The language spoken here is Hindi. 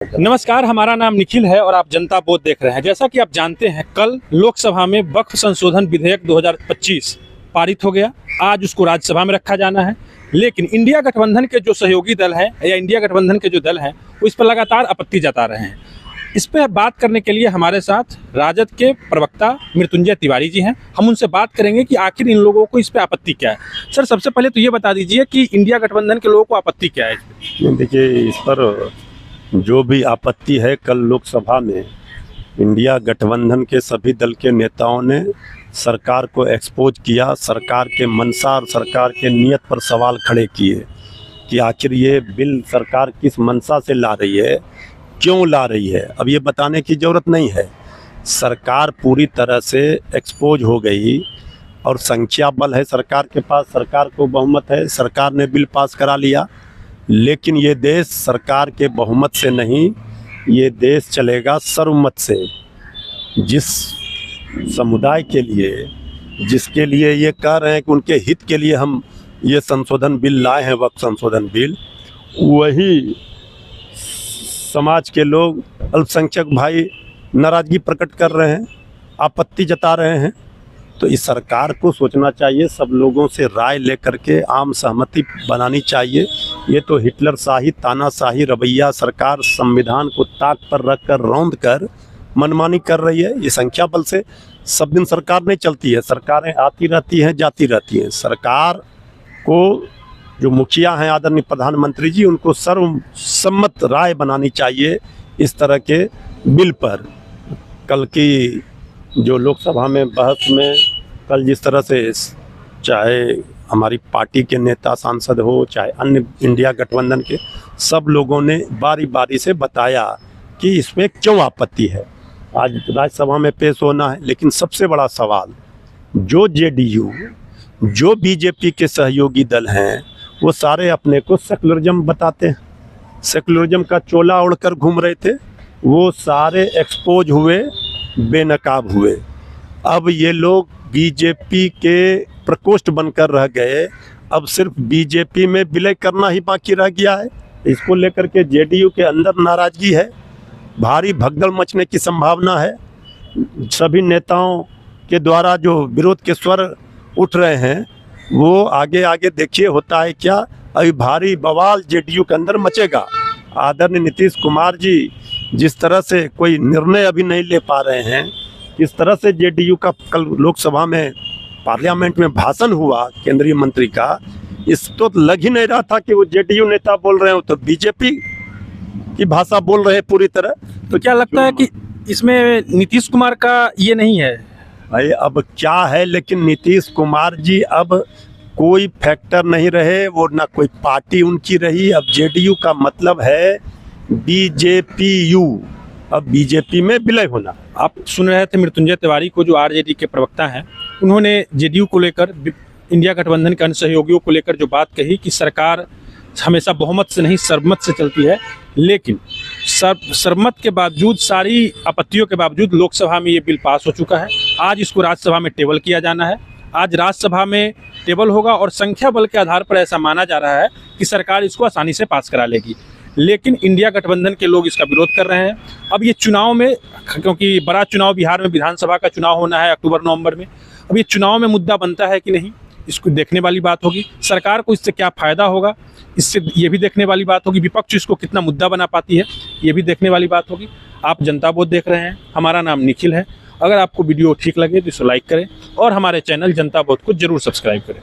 नमस्कार, हमारा नाम निखिल है और आप जनता बोध देख रहे हैं। जैसा कि आप जानते हैं, कल लोकसभा में वक्फ संशोधन विधेयक 2025 पारित हो गया। आज उसको राज्यसभा में रखा जाना है, लेकिन इंडिया गठबंधन के जो सहयोगी दल हैं या इंडिया गठबंधन के जो दल हैं वो इस पर लगातार आपत्ति जता रहे हैं। इस पर बात करने के लिए हमारे साथ राजद के प्रवक्ता मृत्युंजय तिवारी जी हैं। हम उनसे बात करेंगे कि आखिर इन लोगों को इस पर आपत्ति क्या है। सर, सबसे पहले तो ये बता दीजिए कि इंडिया गठबंधन के लोगों को आपत्ति क्या है। देखिए, इस पर जो भी आपत्ति है, कल लोकसभा में इंडिया गठबंधन के सभी दल के नेताओं ने सरकार को एक्सपोज किया, सरकार के मंशा और सरकार के नियत पर सवाल खड़े किए कि आखिर ये बिल सरकार किस मंशा से ला रही है, क्यों ला रही है। अब ये बताने की ज़रूरत नहीं है, सरकार पूरी तरह से एक्सपोज हो गई और संख्या बल है सरकार के पास, सरकार को बहुमत है, सरकार ने बिल पास करा लिया। लेकिन ये देश सरकार के बहुमत से नहीं, ये देश चलेगा सर्वमत से। जिस समुदाय के लिए, जिसके लिए ये कह रहे हैं कि उनके हित के लिए हम ये संशोधन बिल लाए हैं, वक्फ संशोधन बिल, वही समाज के लोग, अल्पसंख्यक भाई नाराज़गी प्रकट कर रहे हैं, आपत्ति जता रहे हैं। तो इस सरकार को सोचना चाहिए, सब लोगों से राय लेकर के आम सहमति बनानी चाहिए। ये तो हिटलर शाही, तानाशाही रवैया सरकार संविधान को ताक पर रख कर, रौंद कर मनमानी कर रही है। ये संख्या बल से सब दिन सरकार नहीं चलती है, सरकारें आती रहती हैं, जाती रहती हैं। सरकार को जो मुखिया हैं आदरणीय प्रधानमंत्री जी, उनको सर्वसम्मत राय बनानी चाहिए इस तरह के बिल पर। कल की जो लोकसभा में बहस में कल जिस तरह से, चाहे हमारी पार्टी के नेता सांसद हो, चाहे अन्य इंडिया गठबंधन के, सब लोगों ने बारी बारी से बताया कि इसमें क्यों आपत्ति है। आज राज्यसभा में पेश होना है, लेकिन सबसे बड़ा सवाल, जो जेडीयू, जो बीजेपी के सहयोगी दल हैं, वो सारे अपने को सेकुलरिज्म बताते हैं, सेकुलरिज्म का चोला ओढ़कर घूम रहे थे। वो सारे एक्सपोज हुए, बेनकाब हुए। अब ये लोग बीजेपी के प्रकोष्ठ बनकर रह गए। अब सिर्फ बीजेपी में विलय करना ही बाकी रह गया है। इसको लेकर के जेडीयू के अंदर नाराजगी है, भारी भगदड़ मचने की संभावना है। सभी नेताओं के द्वारा जो विरोध के स्वर उठ रहे हैं, वो आगे आगे देखिए होता है क्या। अभी भारी बवाल जेडीयू के अंदर मचेगा। आदरणीय नीतीश कुमार जी जिस तरह से कोई निर्णय अभी नहीं ले पा रहे हैं, इस तरह से जेडीयू का कल लोकसभा में, पार्लियामेंट में भाषण हुआ केंद्रीय मंत्री का, इस तो लग ही नहीं रहा था कि वो जेडीयू नेता बोल रहे हो, तो बीजेपी की भाषा बोल रहे हैं पूरी तरह। तो क्या लगता है कि इसमें नीतीश कुमार का ये नहीं है? भाई अब क्या है, लेकिन नीतीश कुमार जी अब कोई फैक्टर नहीं रहे, वो ना कोई पार्टी उनकी रही। अब जेडीयू का मतलब है बीजेपीयू, अब बीजेपी में विलय होना। आप सुन रहे थे मृत्युंजय तिवारी को, जो आरजेडी के प्रवक्ता हैं। उन्होंने जेडीयू को लेकर, इंडिया गठबंधन के अन्य सहयोगियों को लेकर जो बात कही कि सरकार हमेशा बहुमत से नहीं सर्वमत से चलती है, लेकिन सर्वमत के बावजूद, सारी आपत्तियों के बावजूद लोकसभा में ये बिल पास हो चुका है। आज इसको राज्यसभा में टेबल किया जाना है। आज राज्यसभा में टेबल होगा और संख्या बल के आधार पर ऐसा माना जा रहा है कि सरकार इसको आसानी से पास करा लेगी। लेकिन इंडिया गठबंधन के लोग इसका विरोध कर रहे हैं। अब ये चुनाव में, क्योंकि बड़ा चुनाव बिहार में विधानसभा का चुनाव होना है अक्टूबर नवंबर में, अब ये चुनाव में मुद्दा बनता है कि नहीं, इसको देखने वाली बात होगी। सरकार को इससे क्या फ़ायदा होगा, इससे ये भी देखने वाली बात होगी। विपक्ष इसको कितना मुद्दा बना पाती है, ये भी देखने वाली बात होगी। आप जनता बोध देख रहे हैं, हमारा नाम निखिल है। अगर आपको वीडियो ठीक लगे तो इसे लाइक करें और हमारे चैनल जनता बोध को जरूर सब्सक्राइब करें।